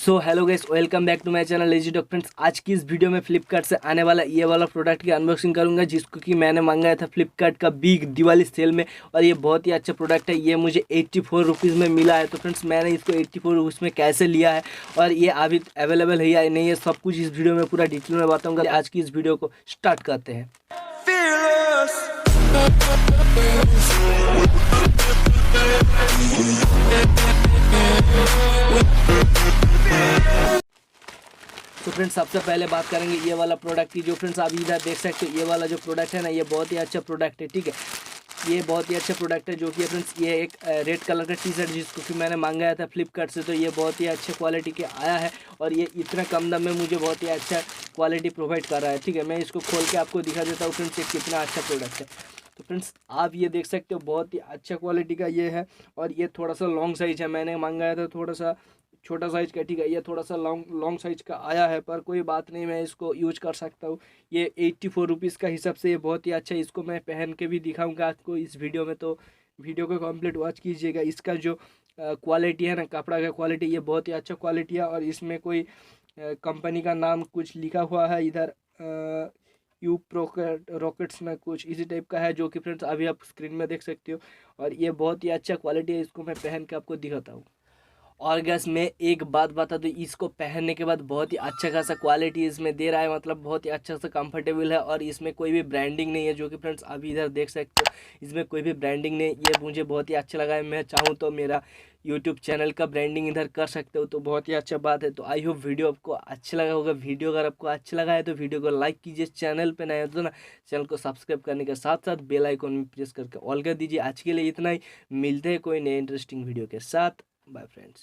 So hello guys, welcome back to my channel LazyDock। Friends, आज की इस video में फ्लिपकार्ट से आने वाला ये वाला प्रोडक्ट की अनबॉक्सिंग करूंगा, जिसको कि मैंने मंगाया था फ्लिपकार्ट का बिग दिवाली सेल में। और ये बहुत ही अच्छा प्रोडक्ट है। ये मुझे 84 रुपीज़ में मिला है। तो फ्रेंड्स, मैंने इसको 84 रुपीज़ में कैसे लिया है और ये अभी अवेलेबल है या नहीं है, सब कुछ इस वीडियो में पूरा डिटेल में बताऊँगा। आज की इस वीडियो को स्टार्ट करते हैं। तो फ्रेंड्स, सबसे पहले बात करेंगे ये वाला प्रोडक्ट की। जो फ्रेंड्स आप इधर देख सकते हो, ये वाला जो प्रोडक्ट है ना, ये बहुत ही अच्छा प्रोडक्ट है। ठीक है, ये बहुत ही अच्छा प्रोडक्ट है। जो कि फ्रेंड्स, ये एक रेड कलर का टी शर्ट जिसको कि मैंने मंगाया था फ्लिपकार्ट से। तो ये बहुत ही अच्छे क्वालिटी के आया है और ये इतना कम दाम में मुझे बहुत ही अच्छा क्वालिटी प्रोवाइड कर रहा है। ठीक है, मैं इसको खोल के आपको दिखा देता हूँ फ्रेंड्स, ये कितना अच्छा प्रोडक्ट है। तो फ्रेंड्स, आप ये देख सकते हो, बहुत ही अच्छा क्वालिटी का ये है। और ये थोड़ा सा लॉन्ग साइज है, मैंने मंगाया था थोड़ा सा छोटा साइज का। ठीक है, ये थोड़ा सा लॉन्ग साइज का आया है, पर कोई बात नहीं, मैं इसको यूज कर सकता हूँ। ये 84 रुपीज़ का हिसाब से ये बहुत ही अच्छा है। इसको मैं पहन के भी दिखाऊंगा आपको इस वीडियो में। तो वीडियो को कंप्लीट वॉच कीजिएगा। इसका जो क्वालिटी है ना, कपड़ा का क्वालिटी, ये बहुत ही अच्छा क्वालिटी है। और इसमें कोई कंपनी का नाम कुछ लिखा हुआ है इधर, यू रॉकेट्स में कुछ इसी टाइप का है, जो कि फ्रेंड्स अभी आप स्क्रीन में देख सकते हो। और ये बहुत ही अच्छा क्वालिटी है। इसको मैं पहन के आपको दिखाता हूँ। और गैस, मैं एक बात बता दूँ, इसको पहनने के बाद बहुत ही अच्छा खासा क्वालिटी इसमें दे रहा है। मतलब बहुत ही अच्छा सा कंफर्टेबल है। और इसमें कोई भी ब्रांडिंग नहीं है, जो कि फ्रेंड्स अभी इधर देख सकते हो, इसमें कोई भी ब्रांडिंग नहीं। ये मुझे बहुत ही अच्छा लगा है। मैं चाहूँ तो मेरा यूट्यूब चैनल का ब्रांडिंग इधर कर सकते हो, तो बहुत ही अच्छा बात है। तो आई होप वीडियो आपको अच्छा लगा होगा। वीडियो अगर आपको अच्छा लगा है तो वीडियो को लाइक कीजिए। चैनल पे नए हो तो ना, चैनल को सब्सक्राइब करने के साथ साथ बेल आइकन में प्रेस करके ऑल कर दीजिए। आज के लिए इतना ही, मिलते हैं कोई नए इंटरेस्टिंग वीडियो के साथ। Bye friends.